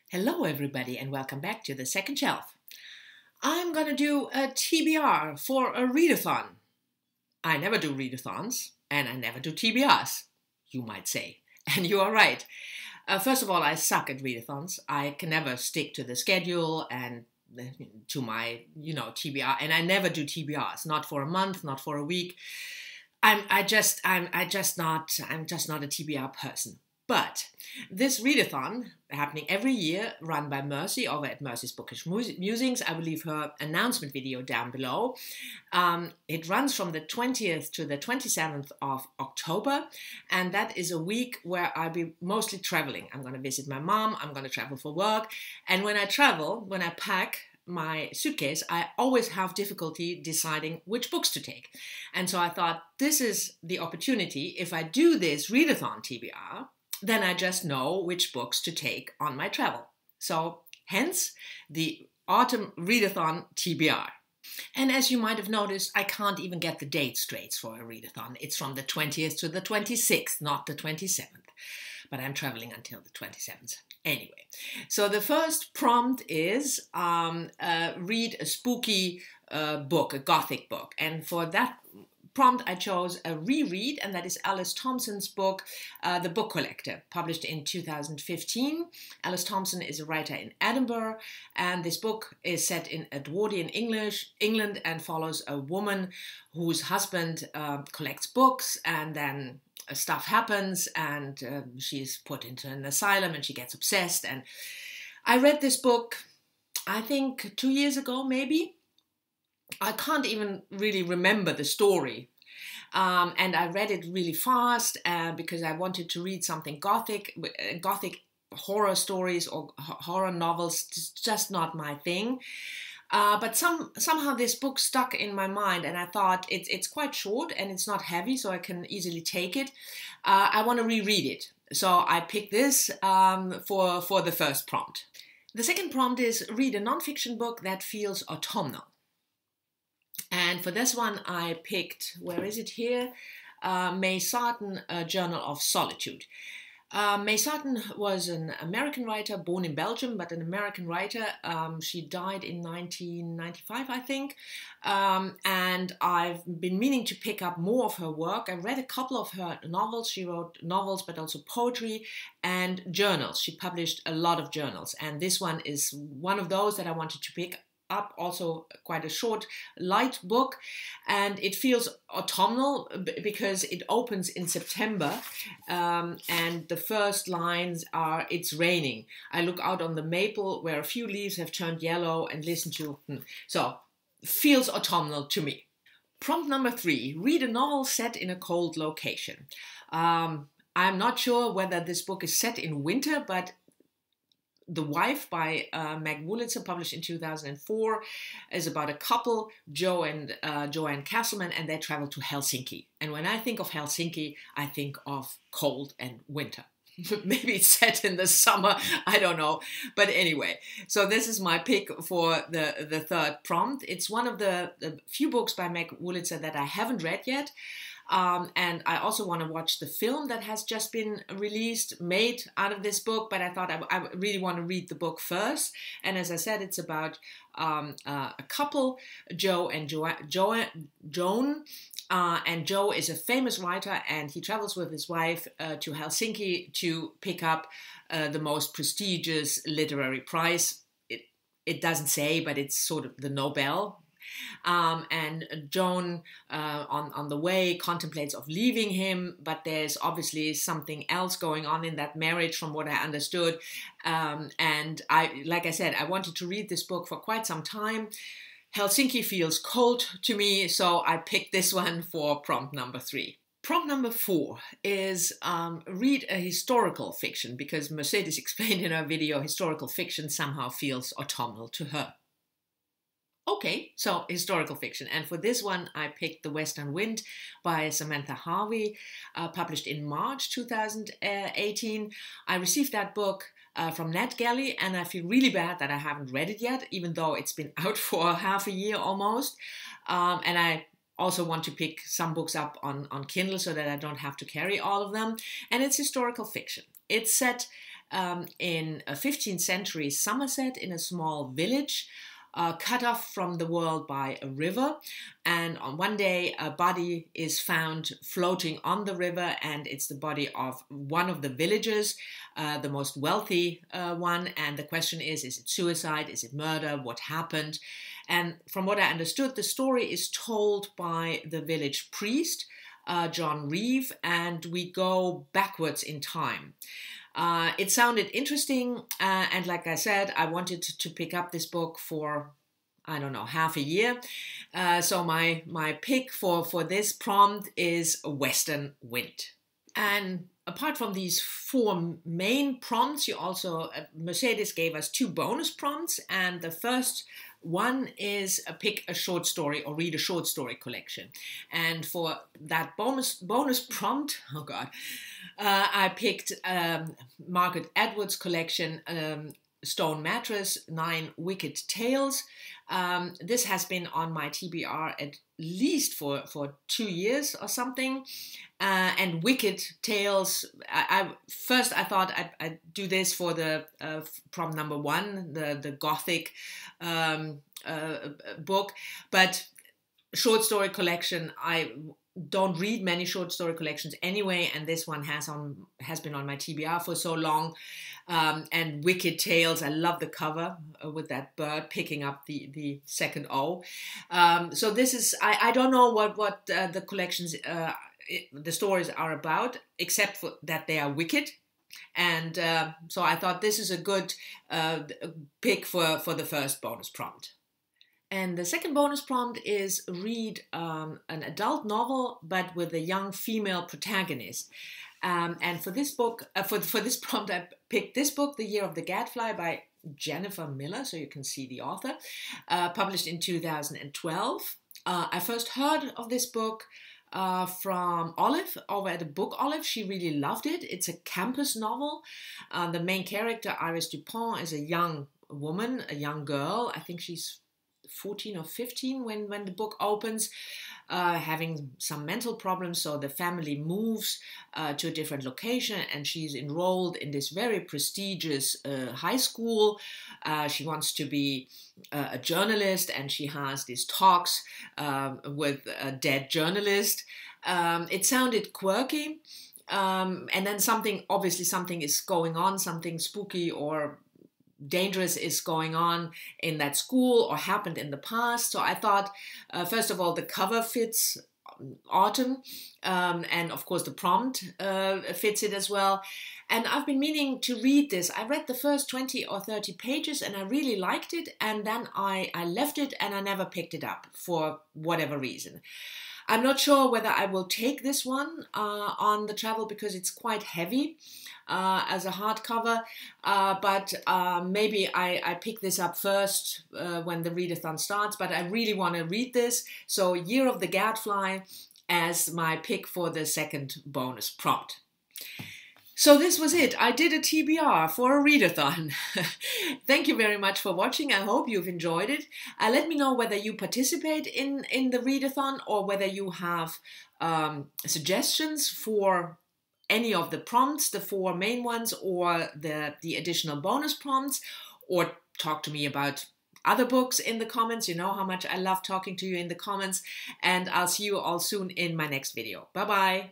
Hello everybody and welcome back to the second shelf. I'm gonna do a TBR for a readathon. I never do readathons and I never do TBRs, you might say. And you are right. First of all, I suck at readathons. I can never stick to the schedule and to my, TBR, and I never do TBRs, not for a month, not for a week. I'm just not a TBR person. But this readathon, happening every year, run by Mercy over at Mercy's Bookish Musings. I will leave her announcement video down below. It runs from the 20th to the 27th of October, and that is a week where I'll be mostly traveling. I'm going to visit my mom, I'm going to travel for work, and when I travel, when I pack my suitcase, I always have difficulty deciding which books to take. And so I thought, this is the opportunity. If I do this readathon TBR, then I just know which books to take on my travel. So hence the Autumn Readathon TBR. And as you might have noticed, I can't even get the date straight for a readathon. It's from the 20th to the 26th, not the 27th. But I'm traveling until the 27th. Anyway, so the first prompt is read a spooky book, a Gothic book. And for that prompt, I chose a reread, and that is Alice Thompson's book, The Book Collector, published in 2015. Alice Thompson is a writer in Edinburgh, and this book is set in Edwardian England, and follows a woman whose husband collects books, and then stuff happens, and she's put into an asylum, and she gets obsessed. And I read this book, I think 2 years ago, maybe. I can't even really remember the story. And I read it really fast because I wanted to read something Gothic. Gothic horror stories or horror novels, just not my thing. But somehow this book stuck in my mind, and I thought it's quite short and it's not heavy, so I can easily take it. I want to reread it. So I picked this for the first prompt. The second prompt is read a nonfiction book that feels autumnal. And for this one, I picked, where is it here? May Sarton, A Journal of Solitude. May Sarton was an American writer, born in Belgium, but an American writer. She died in 1995, I think. And I've been meaning to pick up more of her work. I read a couple of her novels. She wrote novels, but also poetry and journals. She published a lot of journals. And this one is one of those that I wanted to pick up, also quite a short, light book, and it feels autumnal because it opens in September, and the first lines are, "It's raining. I look out on the maple where a few leaves have turned yellow and listen to..." So, feels autumnal to me. Prompt number 3, read a novel set in a cold location. I'm not sure whether this book is set in winter, but The Wife by Meg Wolitzer, published in 2004, is about a couple, Joe and Joanne Castleman, and they travel to Helsinki. And when I think of Helsinki, I think of cold and winter. Maybe it's set in the summer, I don't know. But anyway, so this is my pick for the third prompt. It's one of the few books by Meg Wolitzer that I haven't read yet. And I also want to watch the film that has just been released, made out of this book, but I thought I really want to read the book first. And as I said, it's about a couple, Joe and Joan. And Joe is a famous writer, and he travels with his wife to Helsinki to pick up the most prestigious literary prize. It doesn't say, but it's sort of the Nobel. And Joan, on the way, contemplates of leaving him, but there's obviously something else going on in that marriage, from what I understood. And like I said, I wanted to read this book for quite some time. Helsinki feels cold to me, so I picked this one for prompt number 3. Prompt number 4 is read a historical fiction, because Mercedes explained in her video, historical fiction somehow feels autumnal to her. Okay, so historical fiction. And for this one, I picked The Western Wind by Samantha Harvey, published in March 2018. I received that book from NetGalley, and I feel really bad that I haven't read it yet, even though it's been out for half a year almost. And I also want to pick some books up on Kindle so that I don't have to carry all of them. And it's historical fiction. It's set in a 15th century Somerset in a small village, cut off from the world by a river. And on one day, a body is found floating on the river, and it's the body of one of the villagers, the most wealthy one. And the question is it suicide? Is it murder? What happened? And from what I understood, the story is told by the village priest, John Reeve, and we go backwards in time. It sounded interesting, and like I said, I wanted to pick up this book for, I don't know, half a year. So my pick for this prompt is Western Wind. And apart from these 4 main prompts, Mercedes gave us 2 bonus prompts, and the first one is pick a short story or read a short story collection. And for that bonus prompt, oh God, I picked Margaret Atwood's collection, Stone Mattress, 9 Wicked Tales. This has been on my TBR at least for 2 years or something. And Wicked Tales, I thought I'd do this for the prompt number 1, the Gothic book, but short story collection, I don't read many short story collections anyway, and this one has been on my TBR for so long. And Wicked Tales, I love the cover with that bird picking up the second O. So this is, I don't know what the collections, the stories are about, except for that they are wicked. And so I thought this is a good pick for the first bonus prompt. And the second bonus prompt is read an adult novel, but with a young female protagonist. And for this book, for this prompt, I picked this book, The Year of the Gadfly by Jennifer Miller, so you can see the author, published in 2012. I first heard of this book from Olive over at the Book Olive. She really loved it. It's a campus novel. The main character, Iris Dupont, is a young woman, a young girl. I think she's 14 or 15 when the book opens, having some mental problems. So the family moves to a different location, and she's enrolled in this very prestigious high school. She wants to be a journalist, and she has these talks with a dead journalist. It sounded quirky. And then something is going on, something spooky or dangerous is going on in that school or happened in the past. So I thought, first of all, the cover fits autumn, and of course the prompt fits it as well. And I've been meaning to read this. I read the first 20 or 30 pages and I really liked it, and then I left it and I never picked it up for whatever reason. I'm not sure whether I will take this one on the travel because it's quite heavy as a hardcover, but maybe I pick this up first when the readathon starts, but I really want to read this. So Year of the Gadfly as my pick for the second bonus prompt. So this was it. I did a TBR for a readathon. Thank you very much for watching. I hope you've enjoyed it. Let me know whether you participate in the readathon or whether you have suggestions for any of the prompts, the 4 main ones, or the additional bonus prompts, or talk to me about other books in the comments. You know how much I love talking to you in the comments, and I'll see you all soon in my next video. Bye-bye.